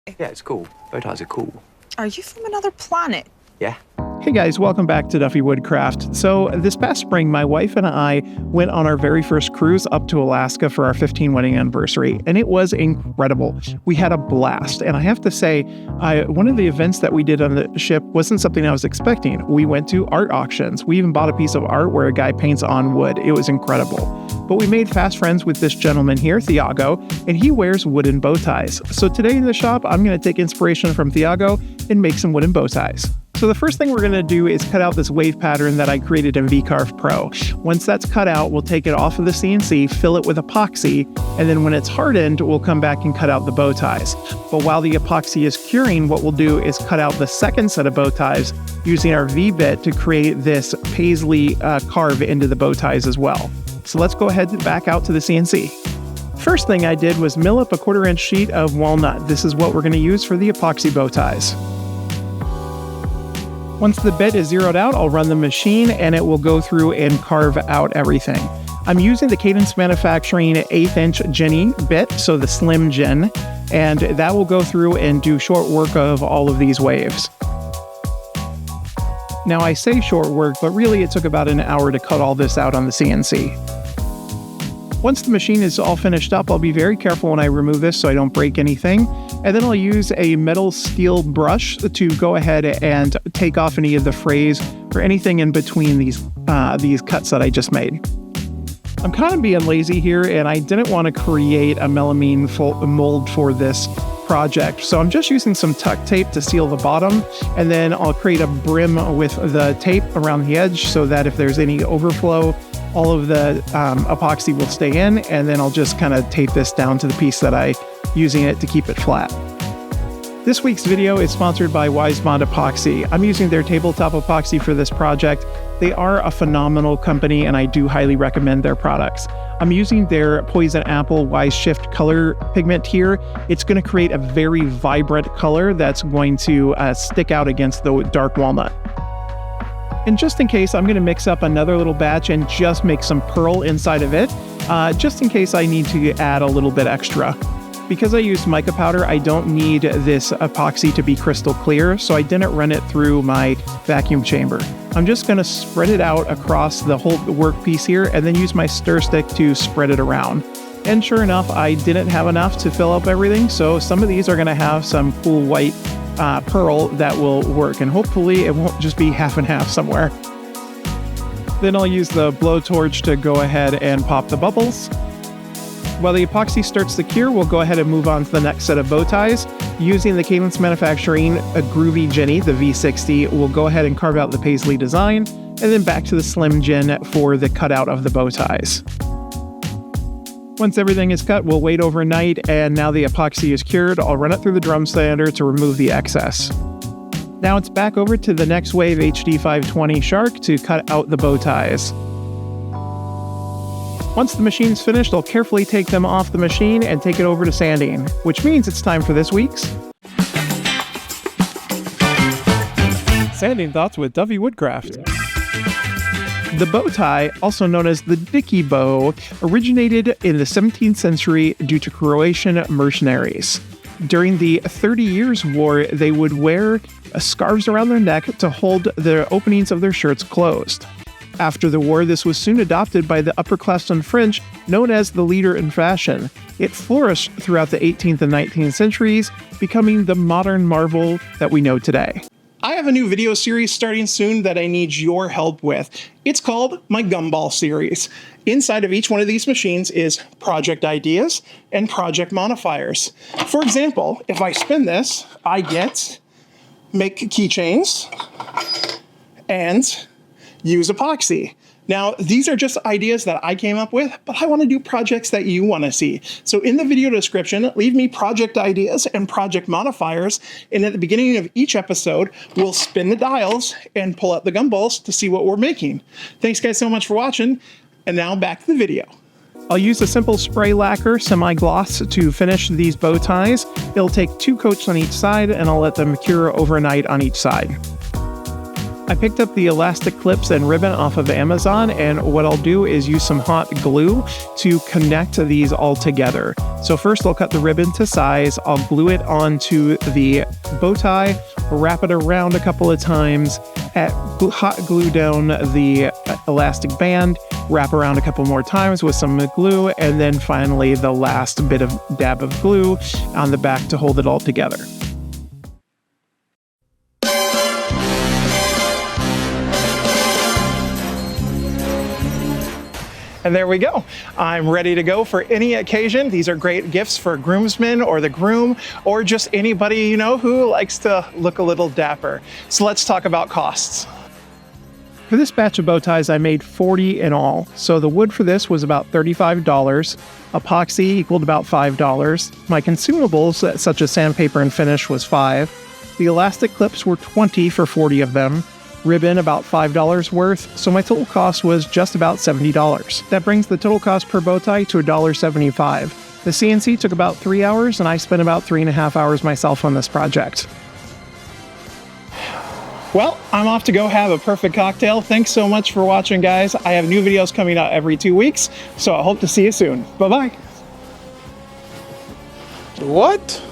Yeah, it's cool. Bow ties are cool. Are you from another planet? Yeah. Hey guys, welcome back to Duffey Woodcraft. So this past spring, my wife and I went on our very first cruise up to Alaska for our 15th wedding anniversary, and it was incredible. We had a blast, and I have to say, one of the events that we did on the ship wasn't something I was expecting. We went to art auctions. We even bought a piece of art where a guy paints on wood. It was incredible. But we made fast friends with this gentleman here, Thiago, and he wears wooden bow ties. So today in the shop, I'm going to take inspiration from Thiago and make some wooden bow ties. So the first thing we're going to do is cut out this wave pattern that I created in VCarve Pro. Once that's cut out, we'll take it off of the CNC, fill it with epoxy, and then when it's hardened, we'll come back and cut out the bow ties. But while the epoxy is curing, what we'll do is cut out the second set of bow ties using our V-bit to create this paisley carve into the bow ties as well. So let's go ahead and back out to the CNC. First thing I did was mill up a 1/4-inch sheet of walnut. This is what we're going to use for the epoxy bow ties. Once the bit is zeroed out, I'll run the machine and it will go through and carve out everything. I'm using the Cadence Manufacturing 1/8-inch Jenny bit, so the slim Gen, and that will go through and do short work of all of these waves. Now I say short work, but really it took about an hour to cut all this out on the CNC. Once the machine is all finished up, I'll be very careful when I remove this so I don't break anything. And then I'll use a metal steel brush to go ahead and take off any of the frays or anything in between these cuts that I just made. I'm kind of being lazy here, and I didn't want to create a melamine mold for this project. So I'm just using some tuck tape to seal the bottom, and then I'll create a brim with the tape around the edge so that if there's any overflow, all of the epoxy will stay in, and then I'll just kind of tape this down to the piece that I'm using it to keep it flat. This week's video is sponsored by Wisebond Epoxy. I'm using their tabletop epoxy for this project. They are a phenomenal company, and I do highly recommend their products. I'm using their Poison Apple Wise Shift color pigment here. It's going to create a very vibrant color that's going to stick out against the dark walnut. And just in case, I'm going to mix up another little batch and just make some pearl inside of it, just in case I need to add a little bit extra. Because I used mica powder, I don't need this epoxy to be crystal clear, so I didn't run it through my vacuum chamber. I'm just going to spread it out across the whole workpiece here and then use my stir stick to spread it around. And sure enough, I didn't have enough to fill up everything, so some of these are going to have some cool white pearl that will work, and hopefully it won't just be half and half somewhere. Then I'll use the blowtorch to go ahead and pop the bubbles. While the epoxy starts to cure, we'll go ahead and move on to the next set of bow ties. Using the Cadence Manufacturing Groovy Jenny, the V60, we'll go ahead and carve out the paisley design, and then back to the Slim Gen for the cutout of the bow ties. Once everything is cut, we'll wait overnight, and now the epoxy is cured, I'll run it through the drum sander to remove the excess. Now it's back over to the Nextwave HD520 Shark to cut out the bow ties. Once the machine's finished, I'll carefully take them off the machine and take it over to sanding, which means it's time for this week's Sanding Thoughts with Duffey Woodcraft. The bow tie, also known as the Dicky bow, originated in the 17th century due to Croatian mercenaries. During the 30 Years' War, they would wear scarves around their neck to hold the openings of their shirts closed. After the war, this was soon adopted by the upperclassmen French, known as the leader in fashion. It flourished throughout the 18th and 19th centuries, becoming the modern marvel that we know today. I have a new video series starting soon that I need your help with. It's called my Gumball series. Inside of each one of these machines is project ideas and project modifiers. For example, if I spin this, I get make keychains and use epoxy. Now, these are just ideas that I came up with, but I want to do projects that you want to see. So in the video description, leave me project ideas and project modifiers, and at the beginning of each episode, we'll spin the dials and pull out the gumballs to see what we're making. Thanks guys so much for watching, and now back to the video. I'll use a simple spray lacquer semi-gloss to finish these bow ties. It'll take 2 coats on each side, and I'll let them cure overnight on each side. I picked up the elastic clips and ribbon off of Amazon, and what I'll do is use some hot glue to connect these all together. So first I'll cut the ribbon to size, I'll glue it onto the bow tie, wrap it around a couple of times, hot glue down the elastic band, wrap around a couple more times with some glue, and then finally the last bit of dab of glue on the back to hold it all together. And there we go. I'm ready to go for any occasion. These are great gifts for groomsmen or the groom, or just anybody, you know, who likes to look a little dapper. So let's talk about costs. For this batch of bow ties, I made 40 in all. So the wood for this was about $35. Epoxy equaled about $5. My consumables, such as sandpaper and finish, was $5. The elastic clips were $20 for 40 of them. Ribbon about $5 worth, so my total cost was just about $70. That brings the total cost per bow tie to $1.75. The CNC took about 3 hours, and I spent about 3.5 hours myself on this project. Well, I'm off to go have a perfect cocktail. Thanks so much for watching, guys. I have new videos coming out every 2 weeks, so I hope to see you soon. Bye-bye. What?